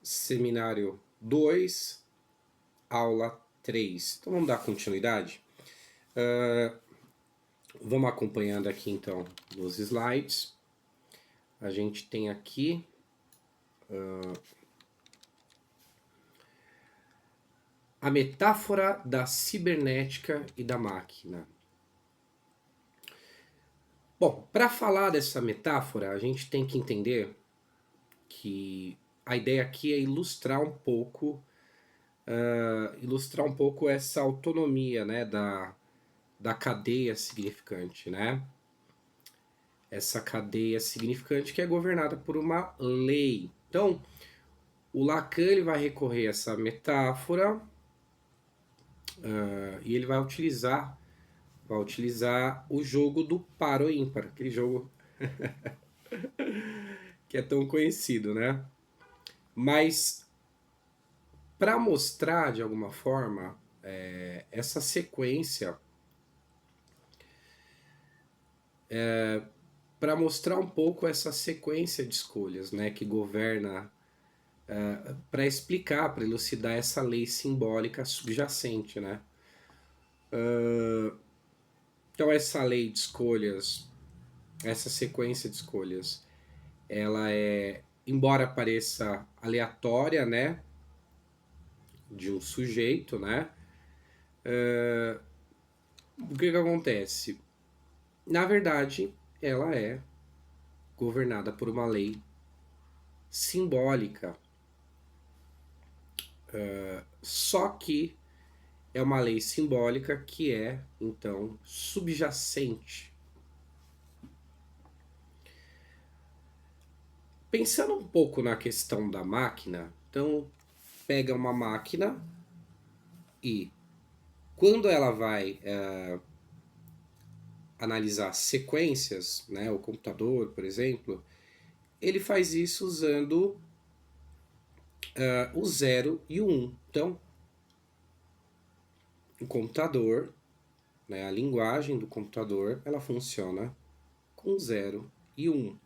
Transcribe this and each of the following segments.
Seminário 2, aula 3. Então vamos dar continuidade? Vamos acompanhando aqui então nos slides. A gente tem aqui a metáfora da cibernética e da máquina. Bom, para falar dessa metáfora, a gente tem que entender que a ideia aqui é ilustrar um pouco essa autonomia, né, da cadeia significante, né? Essa cadeia significante que é governada por uma lei. Então, o Lacan ele vai recorrer a essa metáfora e ele vai utilizar o jogo do par ou ímpar, aquele jogo que é tão conhecido, né? Mas para mostrar de alguma forma essa sequência, para mostrar um pouco essa sequência de escolhas, né, que governa, para explicar, para elucidar essa lei simbólica subjacente, né? Então essa lei de escolhas, essa sequência de escolhas, ela é, embora pareça aleatória, né, de um sujeito, né? O que acontece? Na verdade, ela é governada por uma lei simbólica. Só que é uma lei simbólica que é, então, subjacente. Pensando um pouco na questão da máquina, então, pega uma máquina e, quando ela vai analisar sequências, né, o computador, por exemplo, ele faz isso usando o 0 e o 1. Então, o computador, né, a linguagem do computador, ela funciona com 0 e 1.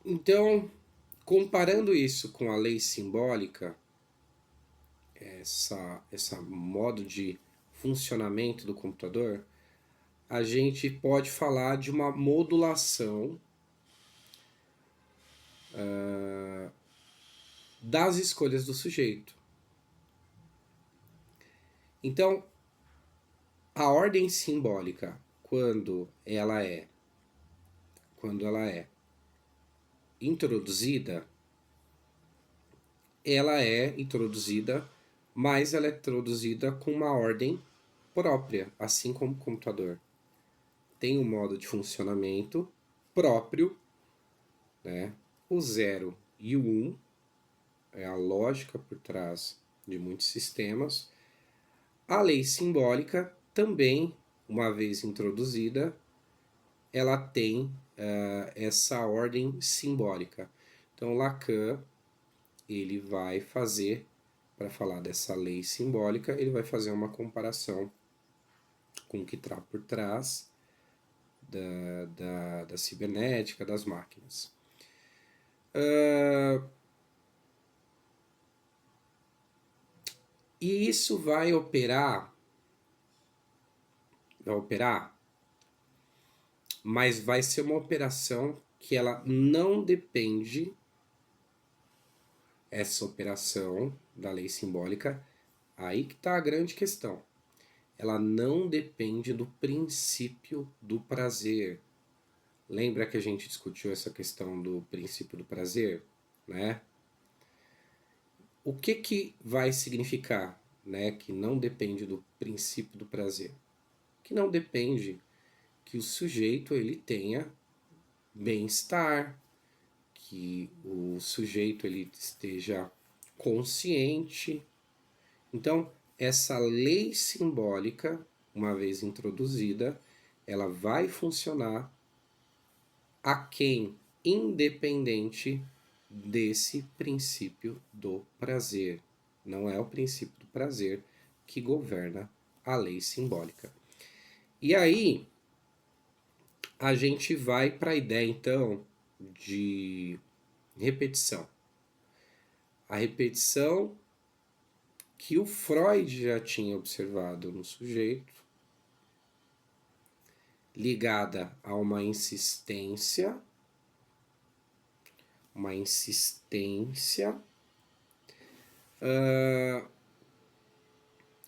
Então, comparando isso com a lei simbólica, essa modo de funcionamento do computador, a gente pode falar de uma modulação das escolhas do sujeito. Então, a ordem simbólica, quando ela é introduzida, mas ela é introduzida com uma ordem própria, assim como o computador. Tem um modo de funcionamento próprio, né? O 0 e o 1 é a lógica por trás de muitos sistemas. A lei simbólica também, uma vez introduzida, ela tem essa ordem simbólica. Então Lacan ele vai fazer, para falar dessa lei simbólica, ele vai fazer uma comparação com o que está por trás da cibernética, das máquinas. E isso vai operar, mas vai ser uma operação que ela não depende, essa operação da lei simbólica, aí que está a grande questão. Ela não depende do princípio do prazer. Lembra que a gente discutiu essa questão do princípio do prazer, né? O que vai significar, né, que não depende do princípio do prazer? Que não depende que o sujeito ele tenha bem-estar, que o sujeito ele esteja consciente. Então, essa lei simbólica, uma vez introduzida, ela vai funcionar independente desse princípio do prazer. não é o princípio do prazer que governa a lei simbólica. E aí, a gente vai para a ideia, então, de repetição. A repetição que o Freud já tinha observado no sujeito, ligada a uma insistência,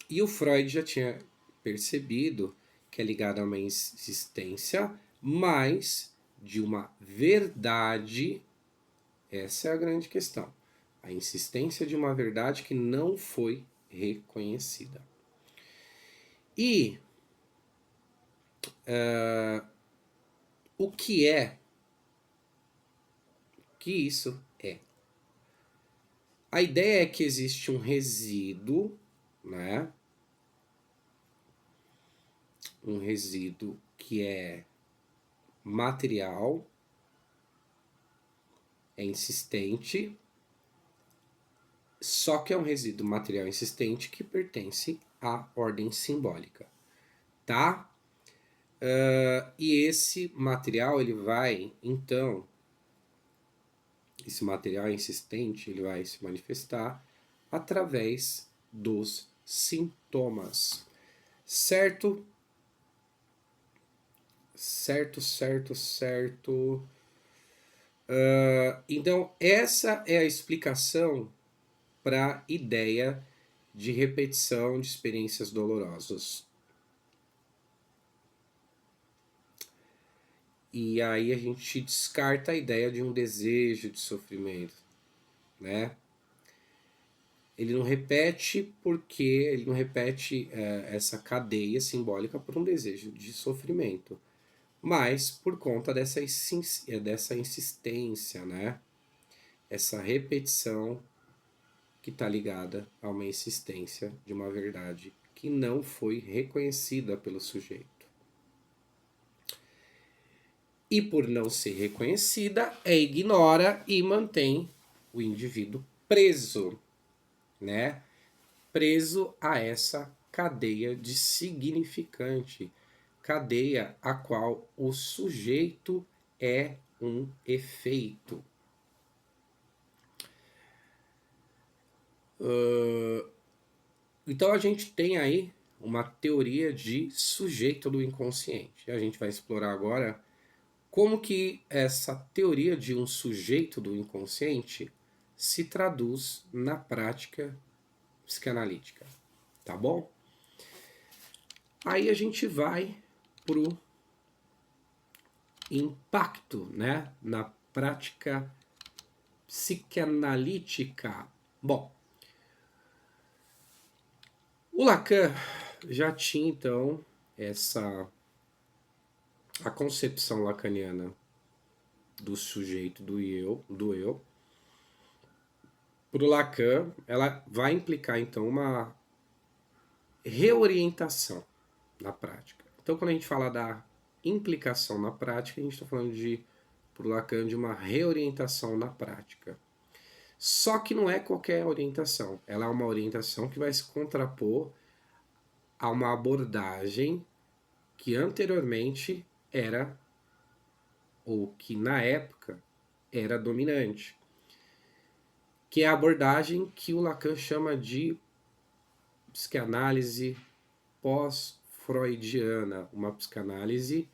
e o Freud já tinha percebido que é ligada a uma insistência, mas de uma verdade. Essa é a grande questão. A insistência de uma verdade que não foi reconhecida. E o que é? O que isso é? A ideia é que existe um resíduo, né? Um resíduo que é material, é insistente, só que é um resíduo material insistente que pertence à ordem simbólica, tá? E esse material, ele vai, então, esse material insistente, ele vai se manifestar através dos sintomas, certo? Certo. Então, essa é a explicação para a ideia de repetição de experiências dolorosas. E aí a gente descarta a ideia de um desejo de sofrimento, né? Ele não repete essa cadeia simbólica por um desejo de sofrimento, mas por conta dessa insistência, né? Essa repetição que está ligada a uma insistência de uma verdade que não foi reconhecida pelo sujeito. E por não ser reconhecida, ignora e mantém o indivíduo preso, né? Preso a essa cadeia de significante, cadeia a qual o sujeito é um efeito. Então a gente tem aí uma teoria de sujeito do inconsciente. A gente vai explorar agora como que essa teoria de um sujeito do inconsciente se traduz na prática psicanalítica, tá bom? Aí a gente vai pro impacto, né, na prática psicanalítica. Bom, o Lacan já tinha então a concepção lacaniana do sujeito do eu. Para o Lacan, ela vai implicar então uma reorientação na prática. Então, quando a gente fala da implicação na prática, a gente está falando para o Lacan, de uma reorientação na prática. Só que não é qualquer orientação. Ela é uma orientação que vai se contrapor a uma abordagem que anteriormente era, ou que na época era dominante, que é a abordagem que o Lacan chama de psicanálise pós-freudiana, uma psicanálise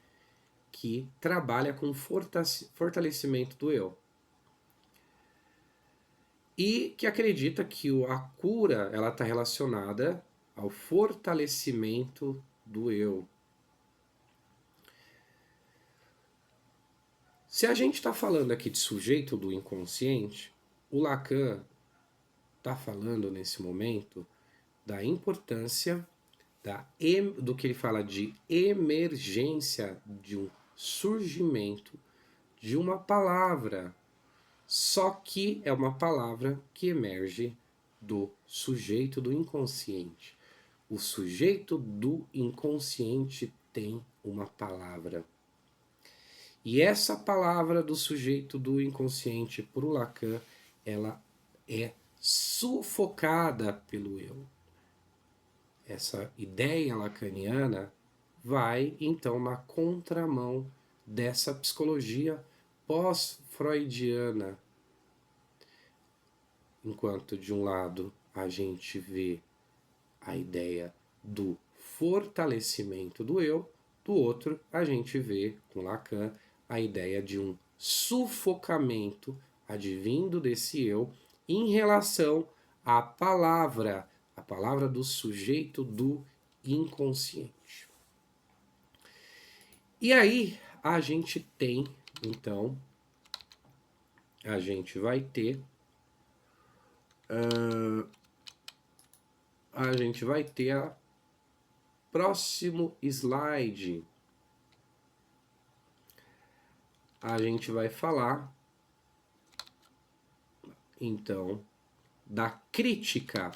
que trabalha com fortalecimento do eu. E que acredita que a cura ela está relacionada ao fortalecimento do eu. Se a gente está falando aqui de sujeito do inconsciente, o Lacan está falando nesse momento da importância do que ele fala de emergência, de um surgimento de uma palavra. Só que é uma palavra que emerge do sujeito do inconsciente. O sujeito do inconsciente tem uma palavra. E essa palavra do sujeito do inconsciente, para o Lacan, ela é sufocada pelo eu. Essa ideia lacaniana vai, então, na contramão dessa psicologia pós-freudiana. Enquanto, de um lado, a gente vê a ideia do fortalecimento do eu, do outro, a gente vê, com Lacan, a ideia de um sufocamento advindo desse eu em relação à palavra, a palavra do sujeito do inconsciente. E aí a gente tem, então, a gente vai ter a próximo slide. A gente vai falar, então, da crítica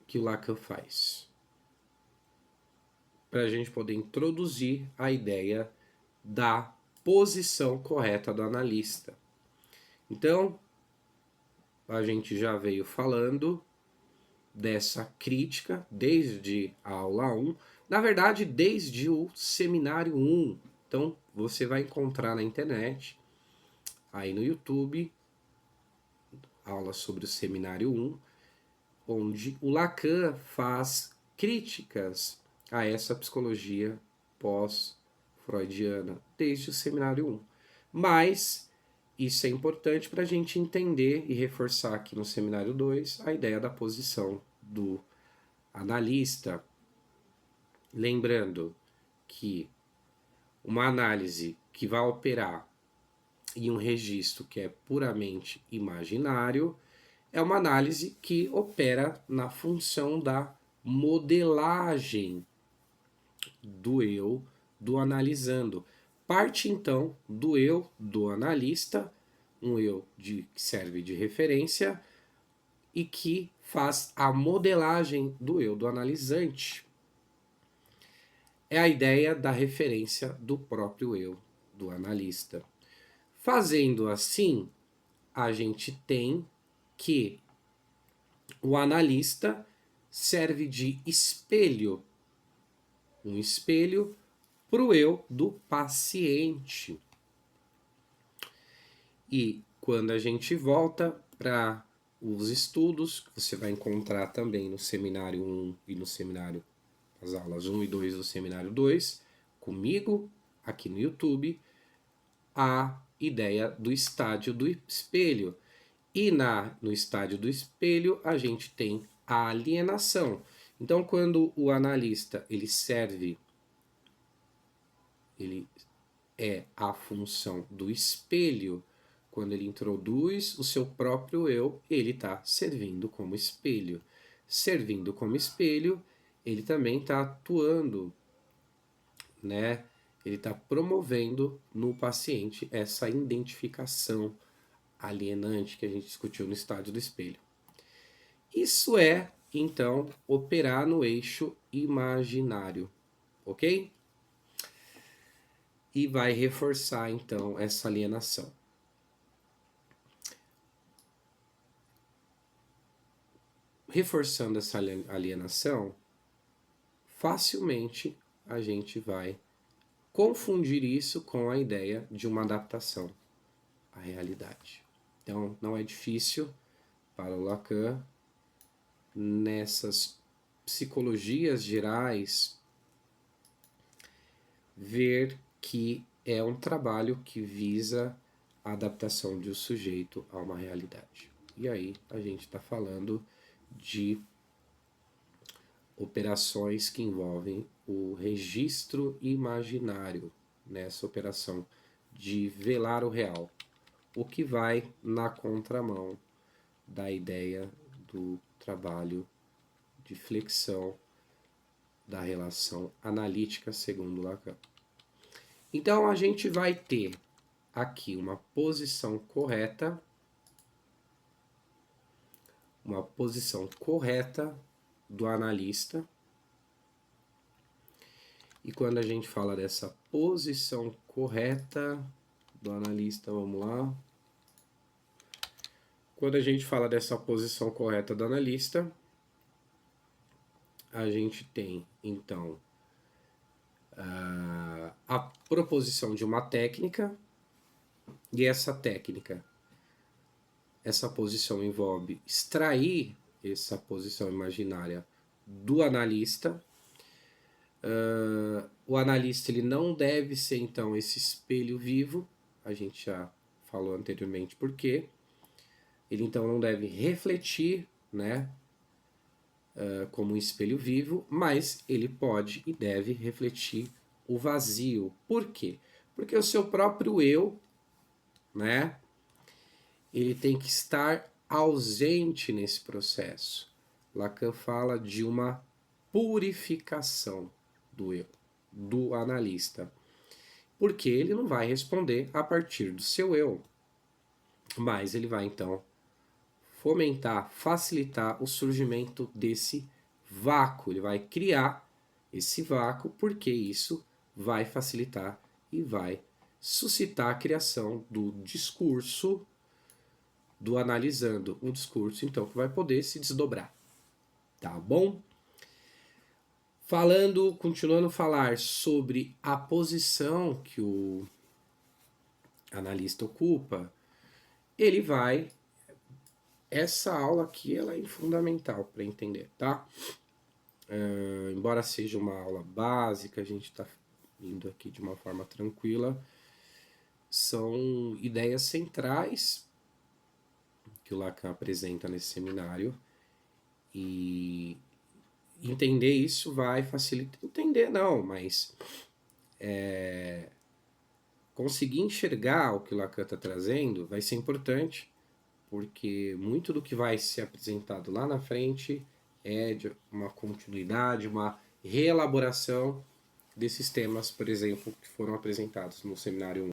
que o Lacan faz, para a gente poder introduzir a ideia da posição correta do analista. Então, a gente já veio falando dessa crítica desde a aula 1, na verdade, desde o seminário 1. Então, você vai encontrar na internet, aí no YouTube, aula sobre o seminário 1, onde o Lacan faz críticas a essa psicologia pós-freudiana, desde o seminário 1. Mas isso é importante para a gente entender e reforçar aqui no seminário 2 a ideia da posição do analista. Lembrando que uma análise que vai operar em um registro que é puramente imaginário é uma análise que opera na função da modelagem do eu do analisando. Parte então do eu do analista, um eu que serve de referência e que faz a modelagem do eu do analisante. É a ideia da referência do próprio eu do analista. Fazendo assim, a gente tem que o analista serve de espelho, um espelho para o eu do paciente. E quando a gente volta para os estudos, que você vai encontrar também no seminário 1 e no seminário, as aulas 1 e 2 do seminário 2, comigo, aqui no YouTube, a ideia do estádio do espelho. E no estádio do espelho, a gente tem a alienação. Então, quando o analista ele é a função do espelho, quando ele introduz o seu próprio eu, ele está servindo como espelho. Servindo como espelho, ele também está atuando, né? Ele está promovendo no paciente essa identificação alienante que a gente discutiu no estádio do espelho. Isso é, então, operar no eixo imaginário, ok? E vai reforçar, então, essa alienação. Reforçando essa alienação, facilmente a gente vai confundir isso com a ideia de uma adaptação à realidade. Então, não é difícil para o Lacan, nessas psicologias gerais, ver que é um trabalho que visa a adaptação de um sujeito a uma realidade. E aí a gente está falando de operações que envolvem o registro imaginário, nessa operação de velar o real, o que vai na contramão da ideia do trabalho de flexão da relação analítica segundo Lacan. Então a gente vai ter aqui uma posição correta do analista. E quando a gente fala dessa posição correta do analista, vamos lá. quando a gente fala dessa posição correta do analista, a gente tem, então, a proposição de uma técnica, e essa técnica, essa posição envolve extrair essa posição imaginária do analista. O analista ele não deve ser, então, esse espelho vivo, a gente já falou anteriormente por quê. Ele, então, não deve refletir, né, como um espelho vivo, mas ele pode e deve refletir o vazio. Por quê? Porque o seu próprio eu, né, ele tem que estar ausente nesse processo. Lacan fala de uma purificação do eu, do analista. Porque ele não vai responder a partir do seu eu, mas ele vai então fomentar, facilitar o surgimento desse vácuo. Ele vai criar esse vácuo porque isso vai facilitar e vai suscitar a criação do discurso, do analisando um discurso, então, que vai poder se desdobrar. Tá bom? Continuando a falar sobre a posição que o analista ocupa, ele vai... Essa aula aqui ela é fundamental para entender, tá? Embora seja uma aula básica, a gente está indo aqui de uma forma tranquila, são ideias centrais que o Lacan apresenta nesse seminário, e entender isso vai facilitar. Entender não, mas conseguir enxergar o que o Lacan está trazendo vai ser importante, porque muito do que vai ser apresentado lá na frente é de uma continuidade, uma reelaboração desses temas, por exemplo, que foram apresentados no seminário 1.